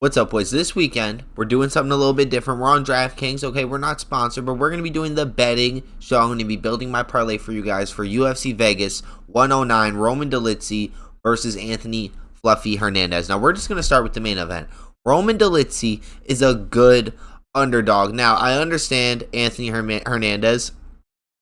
What's up, boys? This weekend, we're doing something a little bit different. We're on DraftKings. Okay, we're not sponsored, but we're going to be doing the betting show. I'm going to be building my parlay for you guys for UFC Vegas 109, Roman Dolidze versus Anthony Fluffy Hernandez. Now, we're just going to start with the main event. Roman Dolidze is a good underdog. Now, I understand Anthony Hernandez.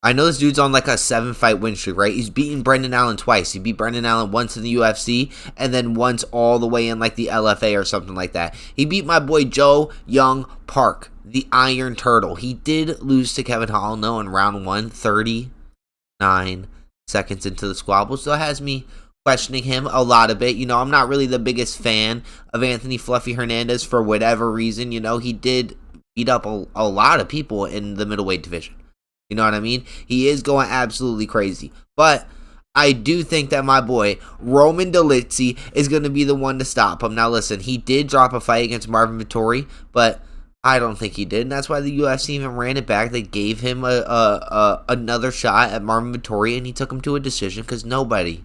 I know this dude's on like a 7-fight win streak, right? He's beaten Brendan Allen twice. He beat Brendan Allen once in the UFC and then once all the way in like the LFA or something like that. He beat my boy Joe Young Park, the Iron Turtle. He did lose to Kevin Holland in round 1, 39 seconds into the squabble. So it has me questioning him a lot a bit. I'm not really the biggest fan of Anthony Fluffy Hernandez for whatever reason. He did beat up a lot of people in the middleweight division. You know what I mean? He is going absolutely crazy. But I do think that my boy, Roman Dolidze, is going to be the one to stop him. Now, listen, he did drop a fight against Marvin Vettori, but I don't think he did. And that's why the UFC even ran it back. They gave him another shot at Marvin Vettori, and he took him to a decision because nobody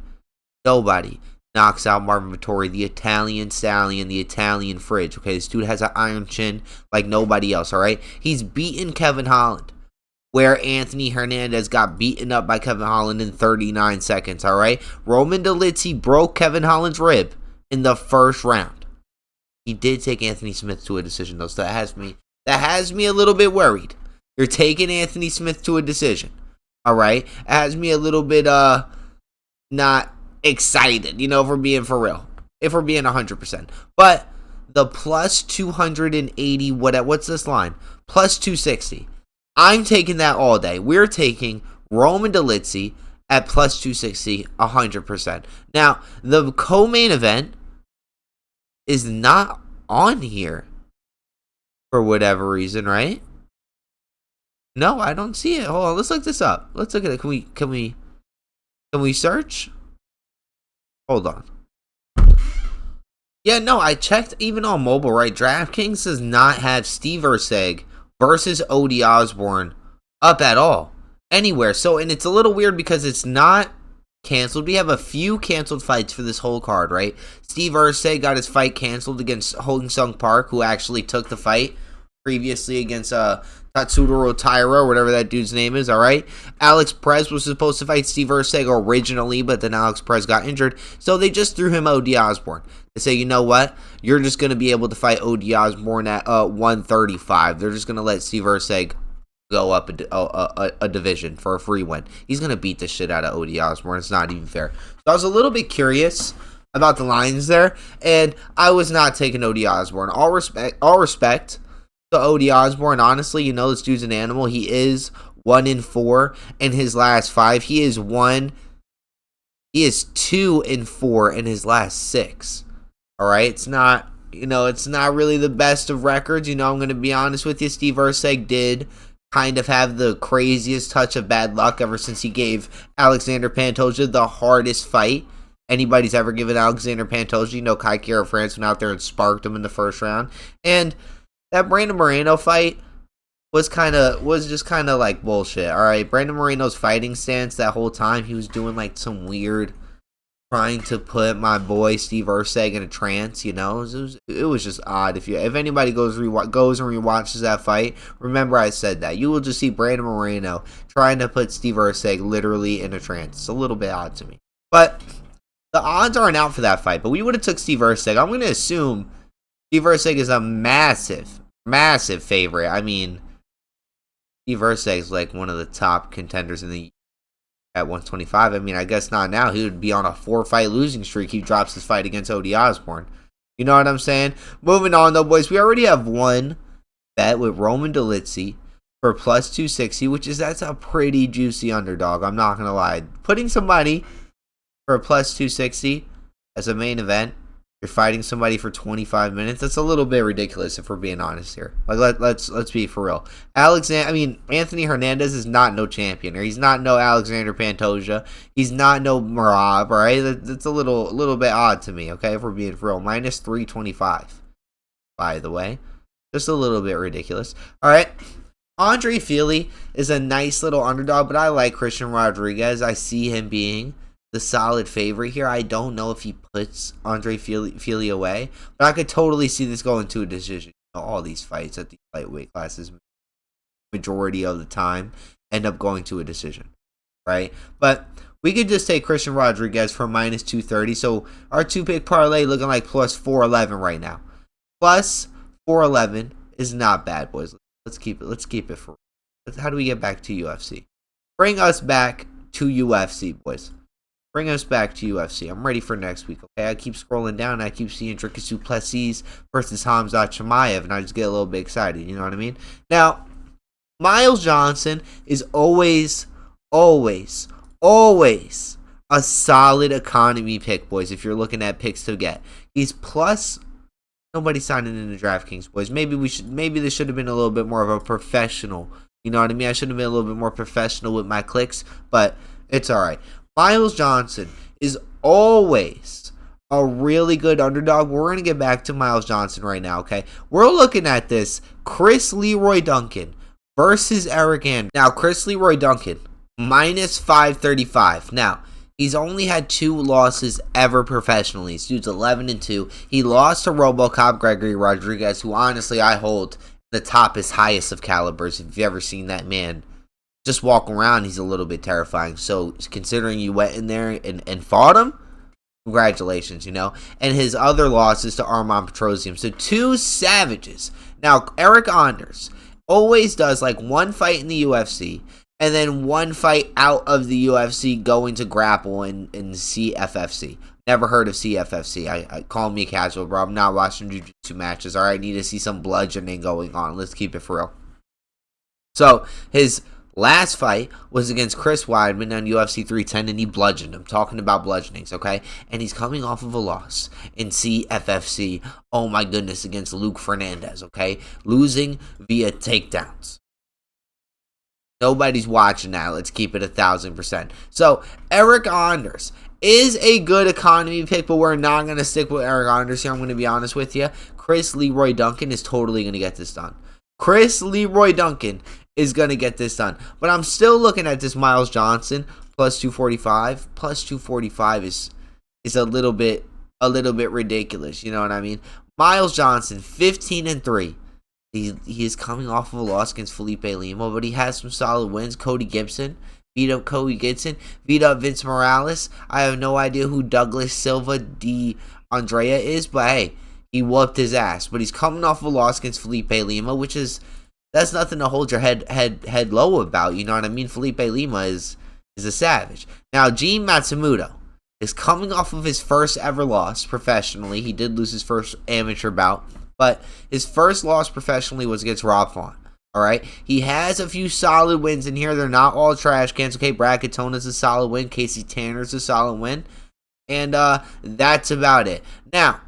knocks out Marvin Vettori, the Italian stallion, the Italian fridge. Okay, this dude has an iron chin like nobody else, all right? He's beaten Kevin Holland, where Anthony Hernandez got beaten up by Kevin Holland in 39 seconds, all right? Roman Dolidze broke Kevin Holland's rib in the first round. He did take Anthony Smith to a decision, though, so that has me a little bit worried. You're taking Anthony Smith to a decision, all right? It has me a little bit not excited, if we're being for real, if we're being 100%. But the plus 280, what's this line? Plus 260. I'm taking that all day. We're taking Roman Dolidze at plus 260, 100%. Now, the co-main event is not on here for whatever reason, right? No, I don't see it. Hold on, let's look this up. Let's look at it. Can we search? Hold on. Yeah, no, I checked even on mobile, right? DraftKings does not have Steve Erceg versus Odi Osbourne up at all anywhere. So, and it's a little weird because it's not canceled. We have a few canceled fights for this whole card, right? Steve Erceg got his fight canceled against Hong Sung Park, who actually took the fight previously against Tatsuro Taira, or whatever that dude's name is, all right? Alex Perez was supposed to fight Steve Erceg originally, but then Alex Perez got injured, so they just threw him Odi Osbourne. They say, you know what? You're just going to be able to fight Odi Osbourne at 135. They're just going to let Steve Erceg go up a division for a free win. He's going to beat the shit out of Odi Osbourne. It's not even fair. So I was a little bit curious about the lines there, and I was not taking Odi Osbourne. All respect to Odi Osbourne. Honestly, this dude's an animal. He is 1-4 in his last 5. He is 2-4 in his last 6. All right, it's not really the best of records. I'm going to be honest with you. Steve Erceg did kind of have the craziest touch of bad luck ever since he gave Alexander Pantoja the hardest fight anybody's ever given Alexander Pantoja. Kai Kara France went out there and sparked him in the first round. And that Brandon Moreno fight was just kind of like bullshit. All right, Brandon Moreno's fighting stance that whole time, he was doing like some weird, trying to put my boy Steve Erceg in a trance. It was just odd. If anybody goes and rewatches that fight, remember I said that you will just see Brandon Moreno trying to put Steve Erceg literally in a trance. It's a little bit odd to me, but the odds aren't out for that fight. But we would have took Steve Erceg. I'm going to assume Steve Erceg is a massive favorite. I mean, Steve Erceg is like one of the top contenders at 125. I mean, I guess not now. He would be on a 4-fight losing streak. He drops his fight against Odi Osbourne. You know what I'm saying? Moving on, though, boys. We already have one bet with Roman Dolidze for plus 260, that's a pretty juicy underdog. I'm not going to lie. Putting some money for a plus 260 as a main event, you're fighting somebody for 25 minutes. That's a little bit ridiculous if we're being honest here. Like let's be for real. Anthony Hernandez is not no champion, or he's not no Alexander Pantoja. He's not no Marab, all right? That's a little bit odd to me, okay, if we're being for real. Minus 325, by the way. Just a little bit ridiculous. All right. Andre Fili is a nice little underdog, but I like Christian Rodriguez. I see him being the solid favorite here. I don't know if he puts Andre Fili away, but I could totally see this going to a decision. All these fights at the lightweight classes, majority of the time, end up going to a decision, right? But we could just take Christian Rodriguez for minus 230. So our 2-pick parlay looking like plus 411 right now. Plus 411 is not bad, boys. Let's keep it for. How do we get back to UFC? Bring us back to UFC, boys. Bring us back to UFC. I'm ready for next week, okay? I keep scrolling down. I keep seeing Dricus du Plessis versus Hamzat Chimaev, and I just get a little bit excited. You know what I mean? Now, Miles Johnson is always a solid economy pick, boys, if you're looking at picks to get. He's plus. Nobody's signing in the DraftKings, boys. Maybe this should have been a little bit more of a professional. You know what I mean? I should have been a little bit more professional with my clicks, but it's all right. Miles Johnson is always a really good underdog. We're going to get back to Miles Johnson right now, okay? We're looking at this Chris Leroy Duncan versus Eric Anders. Now, Chris Leroy Duncan, minus 535. Now, he's only had 2 losses ever professionally. This dude's 11-2. He lost to RoboCop Gregory Rodriguez, who honestly I hold the top is highest of calibers. If you've ever seen that man just walk around, he's a little bit terrifying. So considering you went in there and fought him, congratulations, you know. And his other losses to Armand Petrosian. So 2 savages. Now, Eric Anders always does like 1 fight in the UFC and then 1 fight out of the UFC going to grapple in CFFC. Never heard of CFFC. I call me casual, bro. I'm not watching jiu-jitsu matches. All right, I need to see some bludgeoning going on. Let's keep it for real. So his last fight was against Chris Weidman on UFC 310, and he bludgeoned him. Talking about bludgeonings, okay? And he's coming off of a loss in CFFC. Oh my goodness, against Luke Hernandez, okay? Losing via takedowns. Nobody's watching that. Let's keep it 1,000%. So Eric Anders is a good economy pick, but we're not going to stick with Eric Anders here. I'm going to be honest with you. Chris Leroy Duncan is totally going to get this done. Chris Leroy Duncan is going to get this done. But I'm still looking at this Miles Johnson plus 245. Plus 245 is a little bit ridiculous. You know what I mean? Miles Johnson, 15-3. He is coming off of a loss against Felipe Lima, but he has some solid wins. Cody Gibson. Beat up Cody Gibson. Beat up Vince Morales. I have no idea who Douglas Silva de Andrea is, but hey, he whooped his ass. But he's coming off of a loss against Felipe Lima, that's nothing to hold your head low about. You know what I mean? Felipe Lima is a savage. Now, Gene Matsumoto is coming off of his first ever loss professionally. He did lose his first amateur bout, but his first loss professionally was against Rob Font. All right, he has a few solid wins in here. They're not all trash cans. Okay, Brad Katona's a solid win. Casey Tanner's a solid win, and that's about it. Now,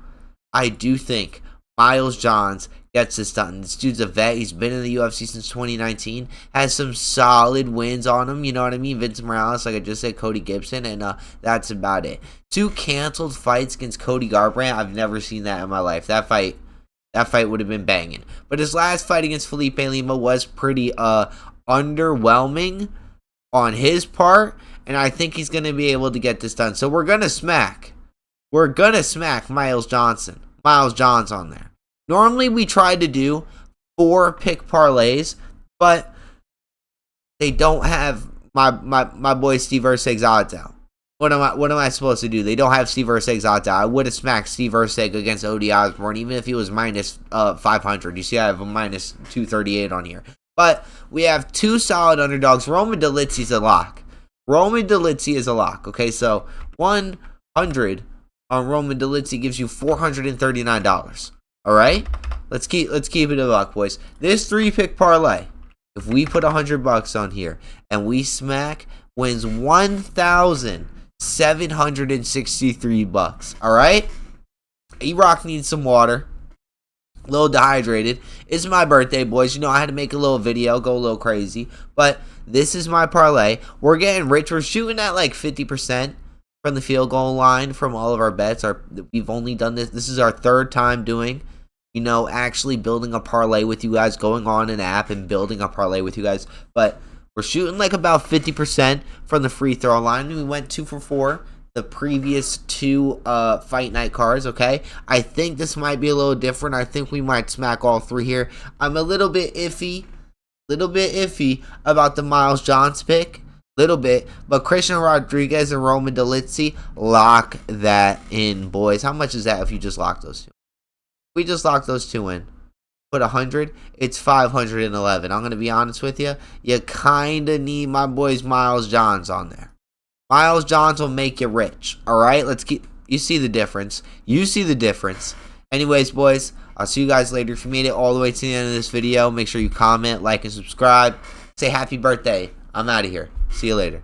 I do think Miles Johns gets this done. This dude's a vet. He's been in the UFC since 2019. Has some solid wins on him. You know what I mean? Vince Morales, like I just said, Cody Gibson, and that's about it. 2 canceled fights against Cody Garbrandt. I've never seen that in my life. That fight would have been banging. But his last fight against Felipe Lima was pretty underwhelming on his part. And I think he's going to be able to get this done. So we're going to smack Miles Johnson. Miles Johns on there. Normally we try to do 4 pick parlays, but they don't have my boy Steve Erceg's odds out. What am I supposed to do? They don't have Steve Erceg's odds out. I would have smacked Steve Erceg against Odi Osborne, even if he was minus 500. You see, I have a minus 238 on here. But we have 2 solid underdogs. Roman Dolidze is a lock. Okay, so 100 on Roman Dolidze gives you $439. All right, let's keep it a buck, boys. This 3-pick parlay, if we put $100 on here and we smack, wins $1,763. All right, E-Rock needs some water. A little dehydrated. It's my birthday, boys. You know I had to make a little video, go a little crazy. But this is my parlay. We're getting rich. We're shooting at like 50% from the field goal line from all of our bets. We've only done this. This is our 3rd time doing, actually building a parlay with you guys, going on an app and building a parlay with you guys. But we're shooting like about 50% from the free throw line. We went 2 for 4 the previous two fight night cards, okay? I think this might be a little different. I think we might smack all three here. I'm a little bit iffy about the Miles Johns pick. Little bit, but Christian Rodriguez and Roman Dolidze, lock that in, boys. How much is that if you just lock those two? We just lock those two in. Put 100, it's 511. I'm gonna be honest with you. You kinda need my boys Miles Johns on there. Miles Johns will make you rich. All right, let's keep. You see the difference. You see the difference. Anyways, boys, I'll see you guys later. If you made it all the way to the end of this video, make sure you comment, like, and subscribe. Say happy birthday. I'm out of here. See you later.